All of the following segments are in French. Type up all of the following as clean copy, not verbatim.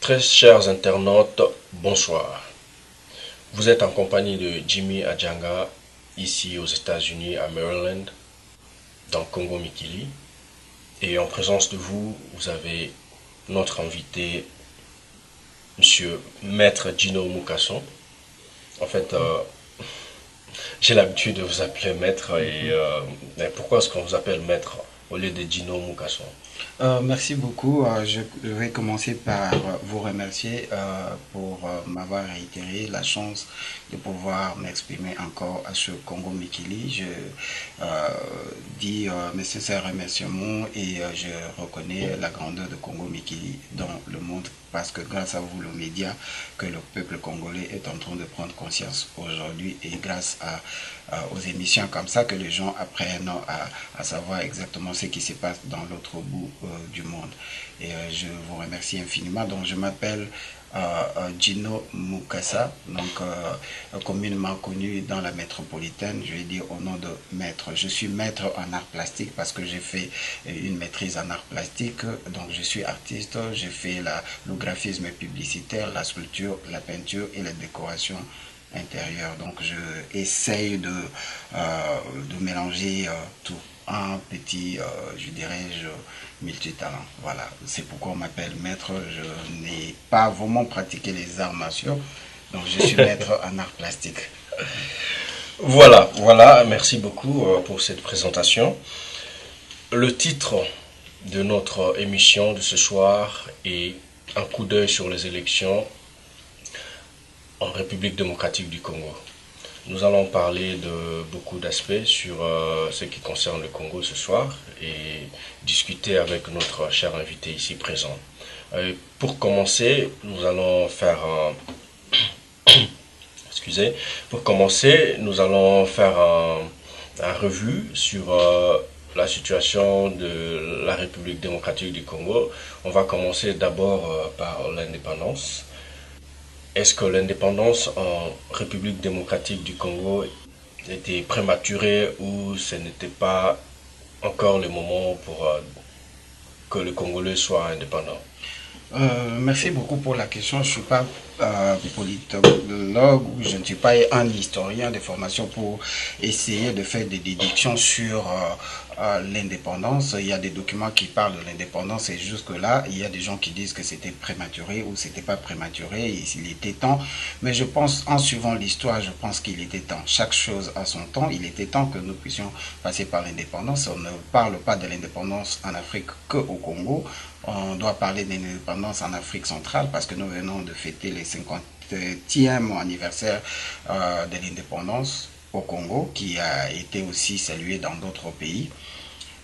Très chers internautes, bonsoir. Vous êtes en compagnie de Jimmy Adjanga, ici aux États-Unis, à Maryland, dans Congo Mikili. Et en présence de vous, vous avez notre invité, Monsieur Maître Gino Mukasson. En fait, j'ai l'habitude de vous appeler Maître. Mais pourquoi est-ce qu'on vous appelle Maître au lieu de Gino Mukasson? Merci beaucoup. Je vais commencer par vous remercier pour m'avoir réitéré la chance de pouvoir m'exprimer encore à ce Congo Mikili. Je dis mes sincères remerciements et je reconnais la grandeur de Congo Mikili dans le monde parce que grâce à vous, le média, que le peuple congolais est en train de prendre conscience aujourd'hui et grâce aux émissions comme ça que les gens apprennent à savoir exactement ce qui se passe dans l'autre bout du monde. Et je vous remercie infiniment. Donc je m'appelle Gino Mukasa, donc communément connu dans la métropolitaine, je vais dire au nom de maître. Je suis maître en art plastique parce que j'ai fait une maîtrise en art plastique, donc je suis artiste, j'ai fait le graphisme publicitaire, la sculpture, la peinture et la décoration intérieure. Donc je essaye de mélanger tout un petit, je dirais, multitalent. Voilà, c'est pourquoi on m'appelle maître. Je n'ai pas vraiment pratiqué les arts martiaux, donc je suis maître en art plastique. Voilà, merci beaucoup pour cette présentation. Le titre de notre émission de ce soir est un coup d'œil sur les élections en République démocratique du Congo. Nous allons parler de beaucoup d'aspects sur ce qui concerne le Congo ce soir et discuter avec notre cher invité ici présent. Pour commencer, nous allons faire excusez, pour commencer, nous allons faire un revue sur la situation de la République démocratique du Congo. On va commencer d'abord par l'indépendance. Est-ce que l'indépendance en République démocratique du Congo était prématurée ou ce n'était pas encore le moment pour que le Congolais soit indépendant? Merci beaucoup pour la question. Je ne suis pas politologue, je ne suis pas un historien de formation pour essayer de faire des déductions sur l'indépendance. Il y a des documents qui parlent de l'indépendance et jusque-là, il y a des gens qui disent que c'était prématuré ou c'était pas prématuré et s'il était temps. Mais je pense, en suivant l'histoire, je pense qu'il était temps. Chaque chose a son temps. Il était temps que nous puissions passer par l'indépendance. On ne parle pas de l'indépendance en Afrique qu'au Congo. On doit parler de l'indépendance en Afrique centrale parce que nous venons de fêter les 50e anniversaire de l'indépendance au Congo qui a été aussi salué dans d'autres pays.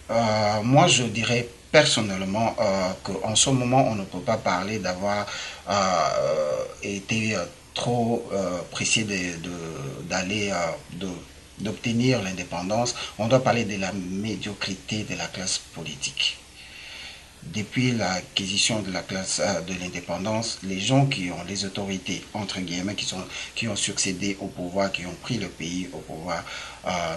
Moi, je dirais personnellement qu'en ce moment, on ne peut pas parler d'avoir été trop pressé d'aller d'obtenir l'indépendance. On doit parler de la médiocrité de la classe politique. Depuis l'acquisition de la classe de l'indépendance, les gens qui ont les autorités, entre guillemets, qui ont succédé au pouvoir, qui ont pris le pays au pouvoir,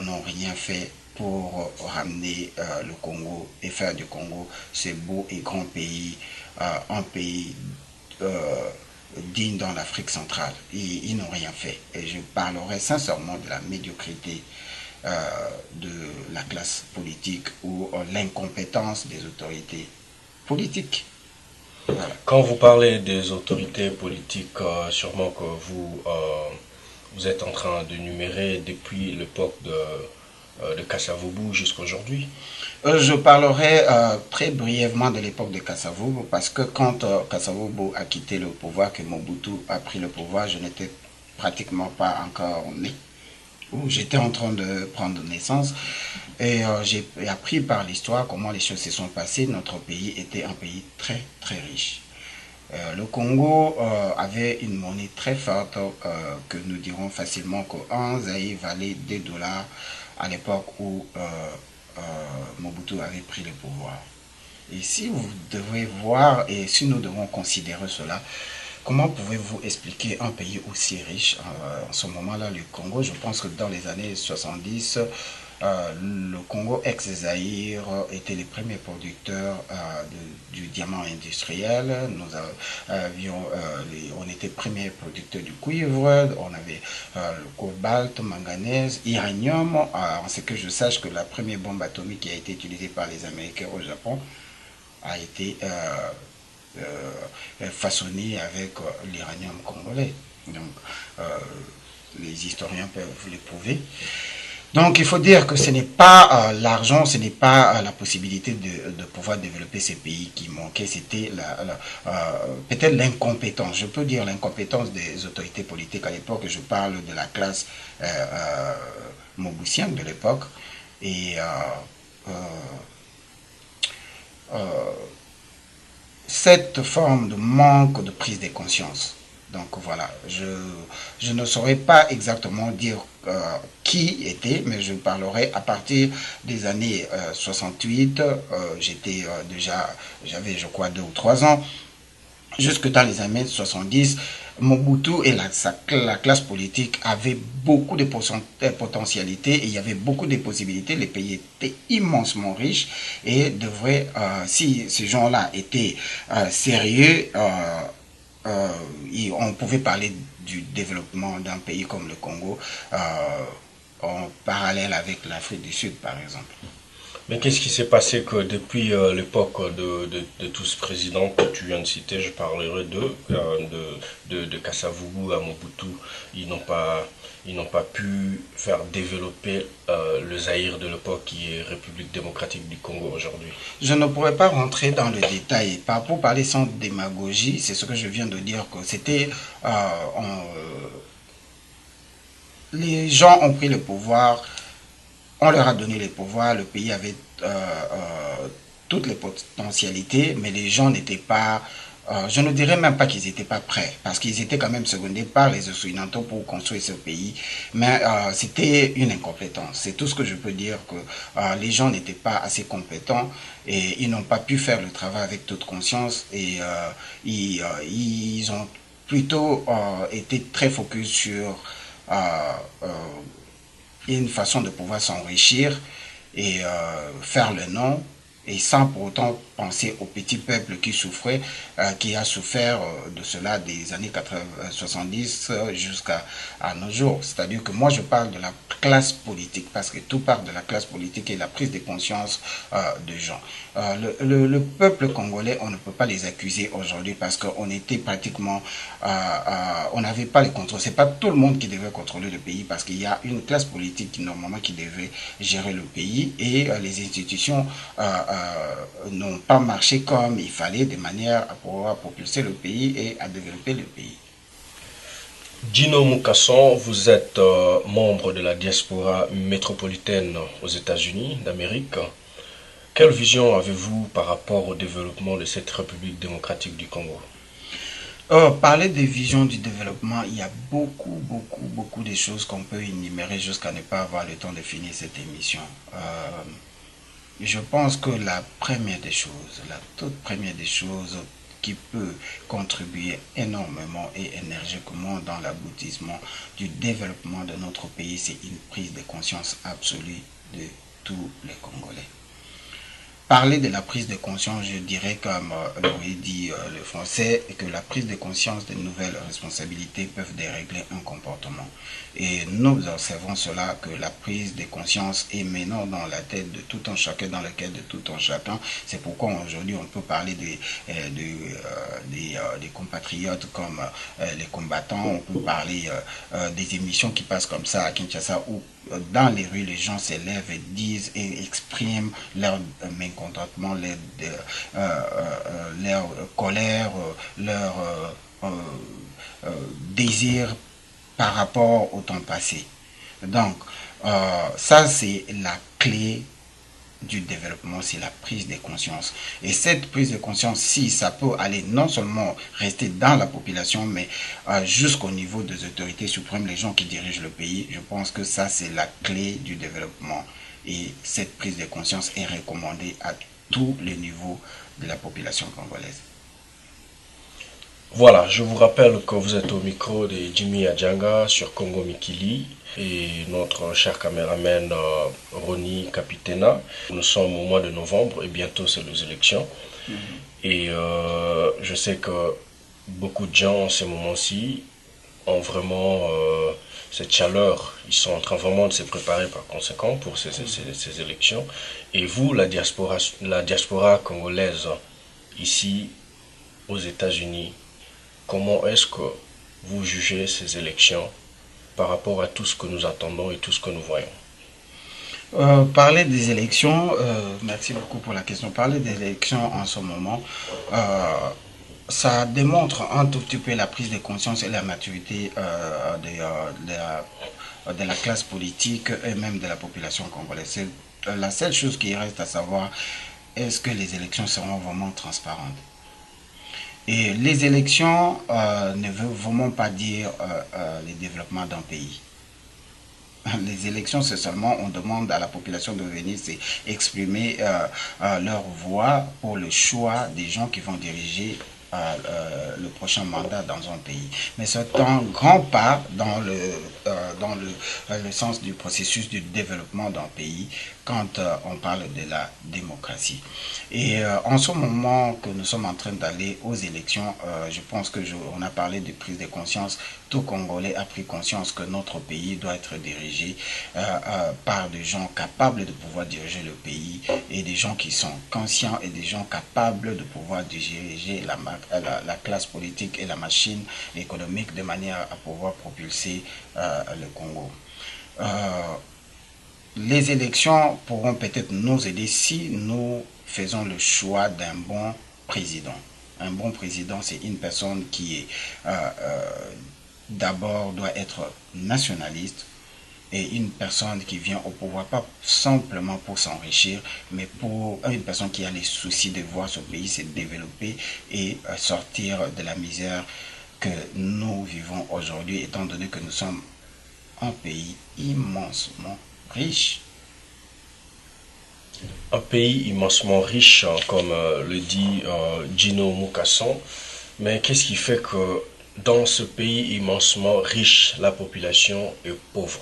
n'ont rien fait pour ramener le Congo et faire du Congo ce beau et grand pays, un pays digne dans l'Afrique centrale. Ils n'ont rien fait. Et je parlerai sincèrement de la médiocrité de la classe politique ou l'incompétence des autorités politique. Voilà. Quand vous parlez des autorités politiques, sûrement que vous êtes en train de numérer depuis l'époque de Kassavoubou jusqu'à aujourd'hui. Je parlerai très brièvement de l'époque de Kassavoubou parce que quand Kassavoubou a quitté le pouvoir, que Mobutu a pris le pouvoir, je n'étais pratiquement pas encore né. J'étais en train de prendre naissance et j'ai appris par l'histoire comment les choses se sont passées. Notre pays était un pays très très riche. Le Congo avait une monnaie très forte que nous dirons facilement qu'un Zaïre valait 2 dollars à l'époque où Mobutu avait pris le pouvoir. Et si vous devez voir et si nous devons considérer cela, comment pouvez-vous expliquer un pays aussi riche en ce moment-là, le Congo? Je pense que dans les années 70, le Congo ex-Zaïre était le premier producteur du diamant industriel. On était premier producteur du cuivre, on avait le cobalt, manganèse, uranium. En ce que je sache que la première bombe atomique qui a été utilisée par les Américains au Japon a été façonnée avec l'uranium congolais. Donc, les historiens peuvent le prouver. Donc, il faut dire que ce n'est pas l'argent, ce n'est pas la possibilité de pouvoir développer ces pays qui manquaient, c'était peut-être l'incompétence. Je peux dire l'incompétence des autorités politiques à l'époque. Je parle de la classe mobusienne de l'époque. Et cette forme de manque de prise de conscience. Donc voilà, je ne saurais pas exactement dire qui était, mais je parlerai à partir des années 68. J'avais je crois 2 ou 3 ans. Jusque dans les années 70, Mobutu et la classe politique avaient beaucoup de potentialités et il y avait beaucoup de possibilités. Les pays étaient immensement riches et devraient, si ces gens-là étaient sérieux, on pouvait parler du développement d'un pays comme le Congo en parallèle avec l'Afrique du Sud, par exemple. Mais qu'est-ce qui s'est passé que depuis l'époque de tous ces présidents que tu viens de citer, je parlerai de Kasavubu à Mobutu, ils n'ont pas pu faire développer le Zaïre de l'époque qui est République démocratique du Congo aujourd'hui. Je ne pourrais pas rentrer dans le détail. Pour parler sans démagogie, c'est ce que je viens de dire, que c'était... les gens ont pris le pouvoir, on leur a donné les pouvoirs, le pays avait toutes les potentialités, mais les gens n'étaient pas... je ne dirais même pas qu'ils n'étaient pas prêts, parce qu'ils étaient quand même secondés par les Occidentaux pour construire ce pays, mais c'était une incompétence. C'est tout ce que je peux dire, que les gens n'étaient pas assez compétents et ils n'ont pas pu faire le travail avec toute conscience et ils ont plutôt été très focus sur une façon de pouvoir s'enrichir et faire le nom, et sans pour autant penser au petit peuple qui souffrait, qui a souffert de cela des années 70 jusqu'à nos jours. C'est-à-dire que moi je parle de la classe politique, parce que tout part de la classe politique et la prise de conscience des gens. Le peuple congolais, on ne peut pas les accuser aujourd'hui parce qu'on était pratiquement, on n'avait pas le contrôle. C'est pas tout le monde qui devait contrôler le pays, parce qu'il y a une classe politique qui normalement qui devait gérer le pays, et les institutions n'ont pas marché comme il fallait, de manière à pouvoir propulser le pays et à développer le pays. Dino Mukasson, vous êtes membre de la diaspora métropolitaine aux États-Unis d'Amérique. Quelle vision avez-vous par rapport au développement de cette République démocratique du Congo? Parler des visions du développement, il y a beaucoup de choses qu'on peut énumérer jusqu'à ne pas avoir le temps de finir cette émission. Je pense que la toute première des choses qui peut contribuer énormément et énergiquement dans l'aboutissement du développement de notre pays, c'est une prise de conscience absolue de tous les Congolais. Parler de la prise de conscience, je dirais, comme l'aurait dit le français, que la prise de conscience de nouvelles responsabilités peuvent dérégler un comportement. Et nous observons cela, que la prise de conscience est maintenant dans la tête de tout un chacun, dans le cœur de tout un chacun. C'est pourquoi aujourd'hui on peut parler des compatriotes comme les combattants, on peut parler des émissions qui passent comme ça à Kinshasa, où dans les rues, les gens s'élèvent et disent et expriment leur mécontentement, leur colère, leur désir par rapport au temps passé. Donc, ça, c'est la clé du développement, c'est la prise de conscience. Et cette prise de conscience, si ça peut aller non seulement rester dans la population, mais jusqu'au niveau des autorités suprêmes, les gens qui dirigent le pays, je pense que ça, c'est la clé du développement. Et cette prise de conscience est recommandée à tous les niveaux de la population congolaise. Voilà, je vous rappelle que vous êtes au micro de Jimmy Adjanga sur Congo Mikili et notre cher caméraman Ronnie Capitena. Nous sommes au mois de novembre et bientôt c'est les élections. Et je sais que beaucoup de gens en ce moment-ci ont vraiment cette chaleur. Ils sont en train vraiment de se préparer par conséquent pour ces élections. Et vous, la diaspora congolaise, ici aux États-Unis, comment est-ce que vous jugez ces élections par rapport à tout ce que nous attendons et tout ce que nous voyons? Parler des élections, merci beaucoup pour la question. Parler des élections en ce moment, ça démontre un tout petit peu la prise de conscience et la maturité de la classe politique et même de la population congolaise. C'est la seule chose qui reste à savoir, est-ce que les élections seront vraiment transparentes? Et les élections ne veulent vraiment pas dire le développement d'un pays. Les élections, c'est seulement, on demande à la population de venir s'exprimer leur voix pour le choix des gens qui vont diriger le prochain mandat dans un pays. Mais c'est un grand pas dans le sens du processus du développement d'un pays quand on parle de la démocratie. Et en ce moment que nous sommes en train d'aller aux élections, je pense que on a parlé de prise de conscience. Tout Congolais a pris conscience que notre pays doit être dirigé par des gens capables de pouvoir diriger le pays et des gens qui sont conscients et des gens capables de pouvoir diriger la classe politique et la machine économique de manière à pouvoir propulser le Congo. Les élections pourront peut-être nous aider si nous faisons le choix d'un bon président. Un bon président, c'est une personne qui est d'abord doit être nationaliste et une personne qui vient au pouvoir pas simplement pour s'enrichir, mais pour une personne qui a les soucis de voir son pays se développer et sortir de la misère que nous vivons aujourd'hui, étant donné que nous sommes un pays immensement riche. Un pays immensement riche, comme le dit Gino Mukasson, mais qu'est-ce qui fait que dans ce pays immensement riche, la population est pauvre?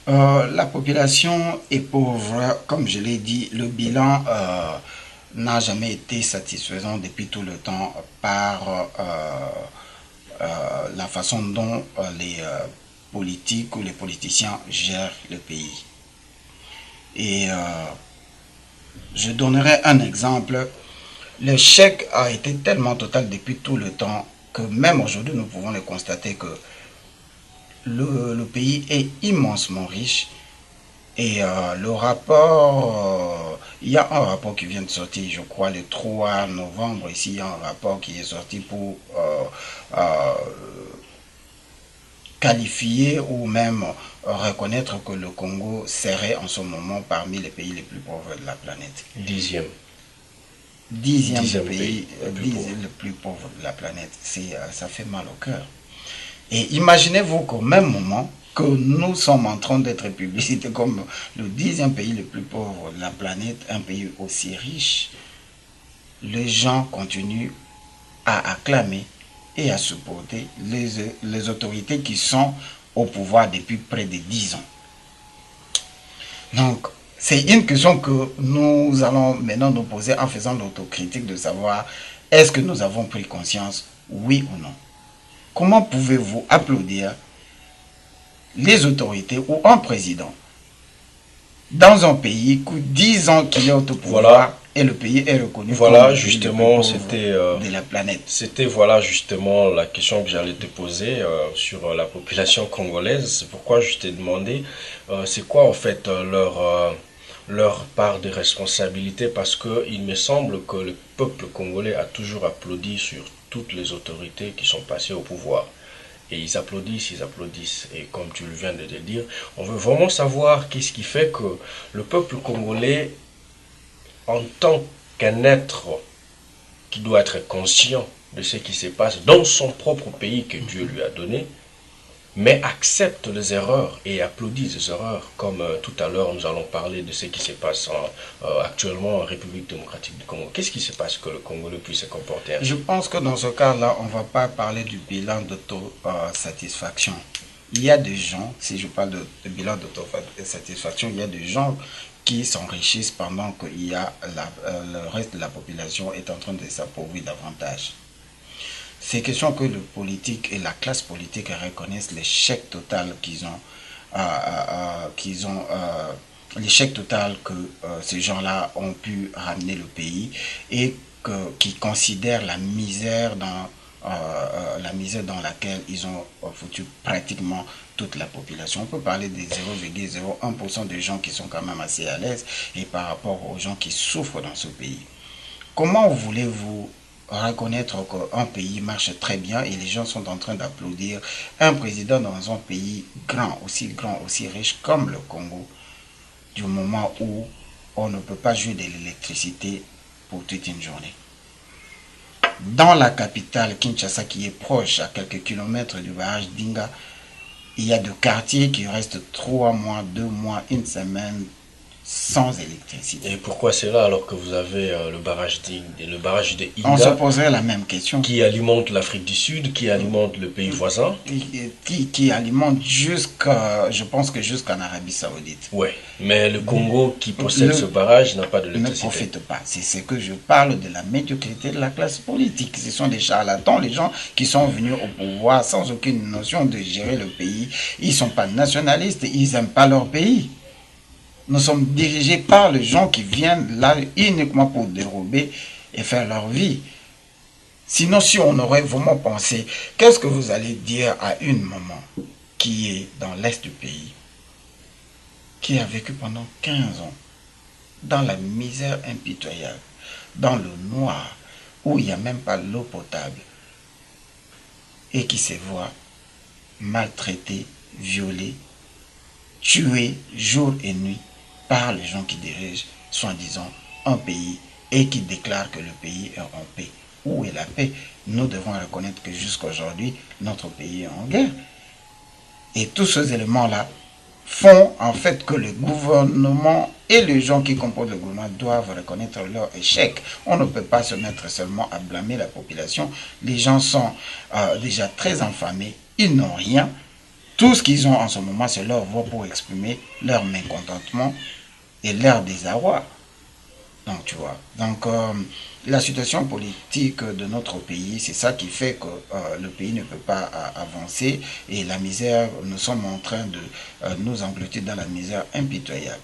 La population est pauvre, comme je l'ai dit, le bilan n'a jamais été satisfaisant depuis tout le temps par la façon dont les politiques ou les politiciens gèrent le pays. Et je donnerai un exemple. L'échec a été tellement total depuis tout le temps que même aujourd'hui nous pouvons le constater que le pays est immensement riche. Et le rapport, il y a un rapport qui vient de sortir, je crois, le 3 novembre. Ici, il y a un rapport qui est sorti pour qualifier ou même reconnaître que le Congo serait en ce moment parmi les pays les plus pauvres de la planète. Dixième. Dixième pays, le plus pauvre de la planète. Ça fait mal au cœur. Et imaginez-vous qu'au même moment que nous sommes en train d'être publicités comme le 10e pays le plus pauvre de la planète, un pays aussi riche, les gens continuent à acclamer et à supporter les autorités qui sont au pouvoir depuis près de 10 ans. Donc, c'est une question que nous allons maintenant nous poser en faisant l'autocritique de savoir est-ce que nous avons pris conscience, oui ou non. Comment pouvez-vous applaudir les autorités ou un président dans un pays qui 10 ans qu'il est au pouvoir Voilà. Et le pays est reconnu Voilà, comme justement, le plus pauvre de la planète. C'était voilà justement la question que j'allais te poser sur la population congolaise. C'est pourquoi je t'ai demandé c'est quoi en fait leur part de responsabilité, parce que il me semble que le peuple congolais a toujours applaudi sur toutes les autorités qui sont passées au pouvoir. Et ils applaudissent, ils applaudissent. Et comme tu le viens de le dire, on veut vraiment savoir qu'est-ce qui fait que le peuple congolais, en tant qu'un être qui doit être conscient de ce qui se passe dans son propre pays que Dieu lui a donné, mais acceptent les erreurs et applaudissent les erreurs, comme tout à l'heure nous allons parler de ce qui se passe actuellement en République démocratique du Congo. Qu'est-ce qui se passe que le Congolais puisse se comporter ainsi? Je pense que dans ce cas-là, on ne va pas parler du bilan d'autosatisfaction. Il y a des gens, si je parle de bilan d'autosatisfaction, il y a des gens qui s'enrichissent pendant que le reste de la population est en train de s'appauvrir davantage. C'est question que le politique et la classe politique reconnaissent l'échec total l'échec total que ces gens-là ont pu ramener le pays et qui considèrent la misère dans laquelle ils ont foutu pratiquement toute la population. On peut parler des 0,01% de gens qui sont quand même assez à l'aise et par rapport aux gens qui souffrent dans ce pays. Comment voulez-vous reconnaître qu'un pays marche très bien et les gens sont en train d'applaudir un président dans un pays grand, aussi riche comme le Congo, du moment où on ne peut pas jouer de l'électricité pour toute une journée? Dans la capitale, Kinshasa, qui est proche, à quelques kilomètres du barrage d'Inga, il y a des quartiers qui restent 3 mois, 2 mois, une semaine sans électricité. Et pourquoi c'est là alors que vous avez le barrage de On se Inga poserait la même question. qui alimente l'Afrique du Sud, qui alimente le pays voisin? Qui alimente je pense que jusqu'en Arabie Saoudite. Oui, mais le Congo qui possède ce barrage n'a pas Ne d'électricité. profite pas. C'est ce que je parle de la médiocrité de la classe politique. Ce sont des charlatans, les gens qui sont venus au pouvoir sans aucune notion de gérer le pays. Ils ne sont pas nationalistes, ils n'aiment pas leur pays. Nous sommes dirigés par les gens qui viennent là uniquement pour dérober et faire leur vie. Sinon, si on aurait vraiment pensé, qu'est-ce que vous allez dire à une maman qui est dans l'est du pays, qui a vécu pendant 15 ans dans la misère impitoyable, dans le noir, où il n'y a même pas l'eau potable, et qui se voit maltraitée, violée, tuée jour et nuit par les gens qui dirigent, soi-disant, un pays et qui déclarent que le pays est en paix. Où est la paix? Nous devons reconnaître que jusqu'à aujourd'hui, notre pays est en guerre. Et tous ces éléments-là font en fait que le gouvernement et les gens qui composent le gouvernement doivent reconnaître leur échec. On ne peut pas se mettre seulement à blâmer la population. Les gens sont déjà très enflammés, ils n'ont rien. Tout ce qu'ils ont en ce moment, c'est leur voix pour exprimer leur mécontentement et leur désarroi. Donc, tu vois. Donc, la situation politique de notre pays, c'est ça qui fait que le pays ne peut pas avancer et la misère, nous sommes en train de nous engloutir dans la misère impitoyable.